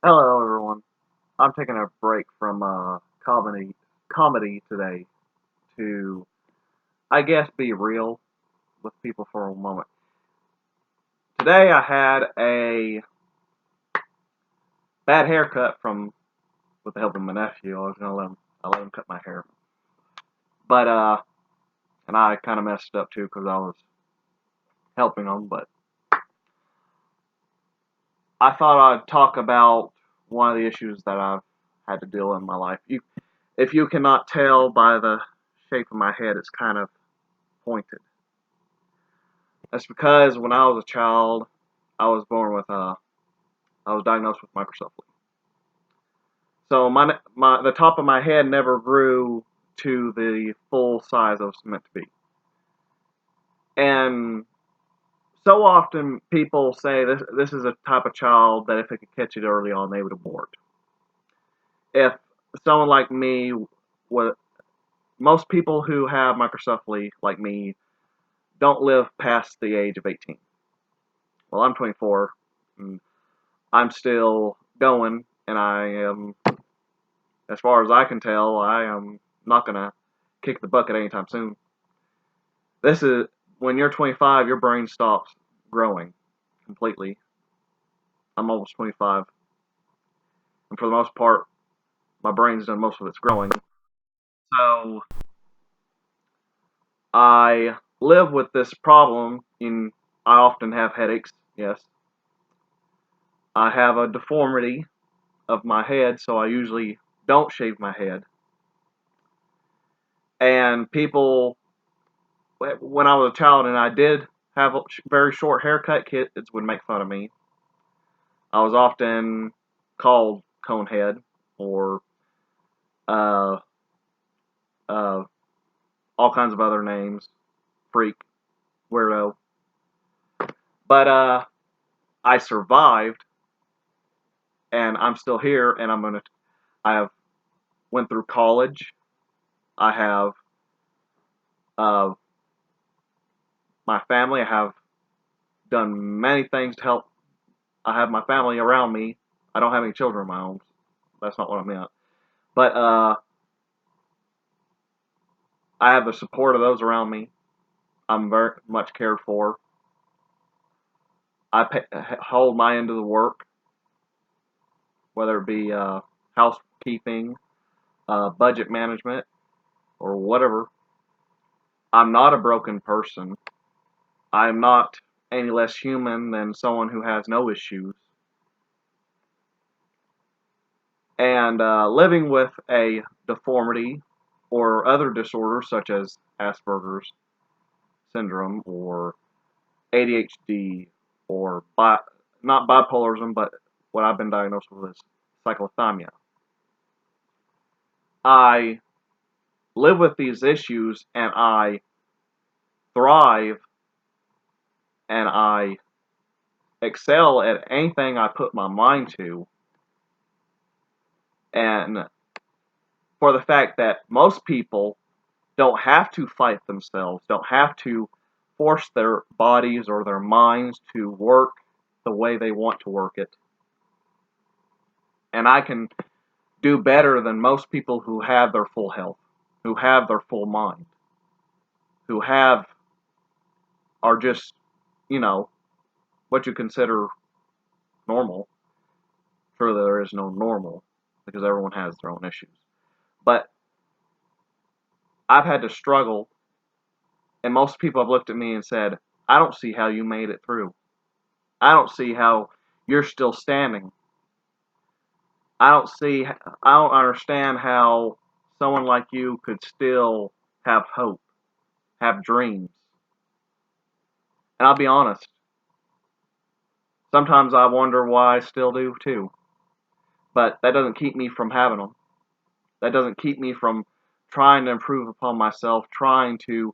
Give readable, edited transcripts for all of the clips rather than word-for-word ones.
Hello, everyone. I'm taking a break from comedy today to, I guess, be real with people for a moment. Today, I had a bad haircut from with the help of my nephew. I let him cut my hair, but and I kind of messed it up too because I was helping him. But I thought I'd talk about one of the issues that I've had to deal in my life. If you cannot tell by the shape of my head, it's kind of pointed. That's because when I was a child, I was born with I was diagnosed with microcephaly. So the top of my head never grew to the full size I was meant to be. And so often people say this is a type of child that if they could catch it early on, they would abort. If someone like me, what most people who have microcephaly like me don't live past the age of 18. Well, I'm 24, and I'm still going, and I am, as far as I can tell, I am not gonna kick the bucket anytime soon. This is when you're 25, your brain stops growing completely. I'm almost 25, and for the most part, my brain's done most of its growing. So I live with this problem. I often have headaches. Yes, I have a deformity of my head, so I usually don't shave my head. And people, when I was a child and I did have a very short haircut, kids would make fun of me. I was often called conehead or uh, uh, all kinds of other names, freak, weirdo. But I survived, and I'm still here, and I have went through college. I have uh, my family. I have done many things to help. I have my family around me. I don't have any children of my own. That's not what I meant. But I have the support of those around me. I'm very much cared for. Hold my end of the work, whether it be housekeeping, budget management, or whatever. I'm not a broken person. I'm not any less human than someone who has no issues. And living with a deformity or other disorders such as Asperger's syndrome or ADHD or not bipolarism, but what I've been diagnosed with is cyclothymia. I live with these issues and I thrive and I excel at anything I put my mind to. And for the fact that most people don't have to fight themselves, don't have to force their bodies or their minds to work the way they want to work it. And I can do better than most people who have their full health, who have their full mind, who are just, you know, what you consider normal. Sure, there is no normal because everyone has their own issues. But I've had to struggle, and most people have looked at me and said, I don't see how you made it through. I don't see how you're still standing. I don't understand how someone like you could still have hope, have dreams. And I'll be honest, sometimes I wonder why I still do too. But that doesn't keep me from having them. That doesn't keep me from trying to improve upon myself, trying to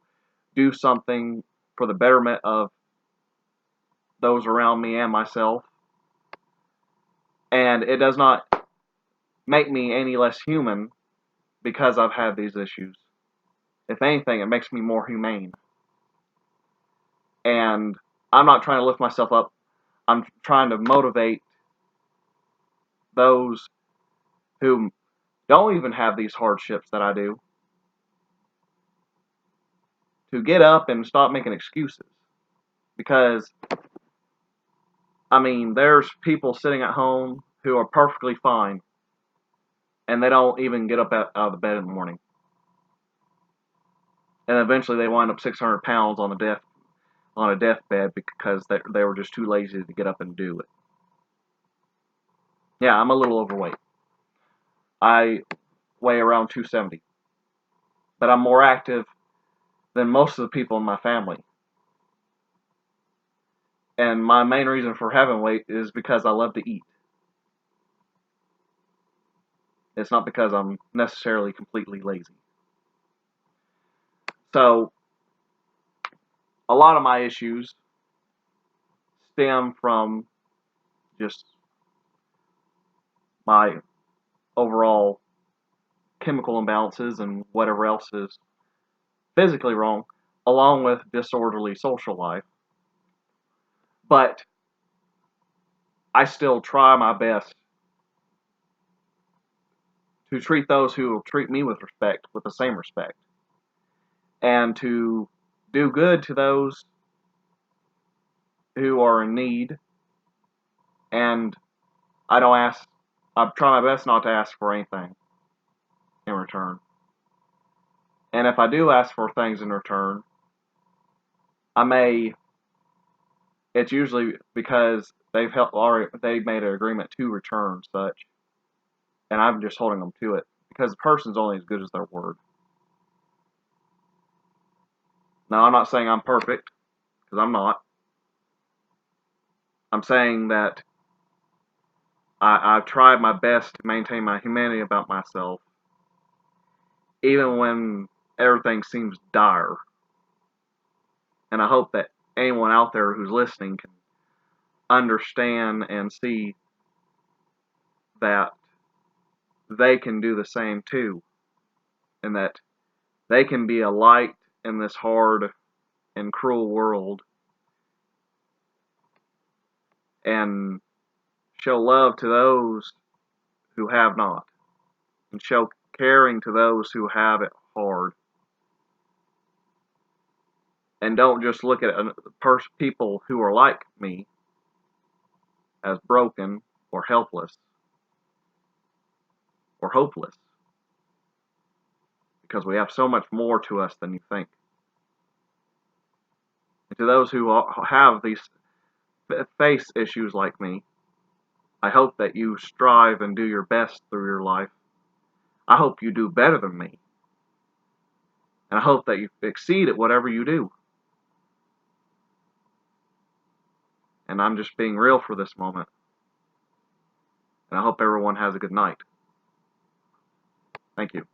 do something for the betterment of those around me and myself. And it does not make me any less human because I've had these issues. If anything, it makes me more humane. And I'm not trying to lift myself up. I'm trying to motivate those who don't even have these hardships that I do to get up and stop making excuses. Because, I mean, there's people sitting at home who are perfectly fine and they don't even get up out of the bed in the morning. And eventually they wind up 600 pounds on a deathbed because they were just too lazy to get up and do it. Yeah, I'm a little overweight. I weigh around 270. But I'm more active than most of the people in my family. And my main reason for having weight is because I love to eat. It's not because I'm necessarily completely lazy. So, a lot of my issues stem from just my overall chemical imbalances and whatever else is physically wrong, along with disorderly social life. But I still try my best to treat those who treat me with respect with the same respect, and to do good to those who are in need. And I don't ask. I try my best not to ask for anything in return. And if I do ask for things in return, I may. It's usually because they've made an agreement to return such, and I'm just holding them to it because the person's only as good as their word. Now, I'm not saying I'm perfect because I'm not. I'm saying that I've tried my best to maintain my humanity about myself, even when everything seems dire. And I hope that anyone out there who's listening can understand and see that they can do the same too, and that they can be a light in this hard and cruel world and show love to those who have not, and show caring to those who have it hard. And don't just look at people who are like me as broken or helpless or hopeless, because we have so much more to us than you think. And to those who have these face issues like me, I hope that you strive and do your best through your life. I hope you do better than me. And I hope that you exceed at whatever you do. And I'm just being real for this moment. And I hope everyone has a good night. Thank you.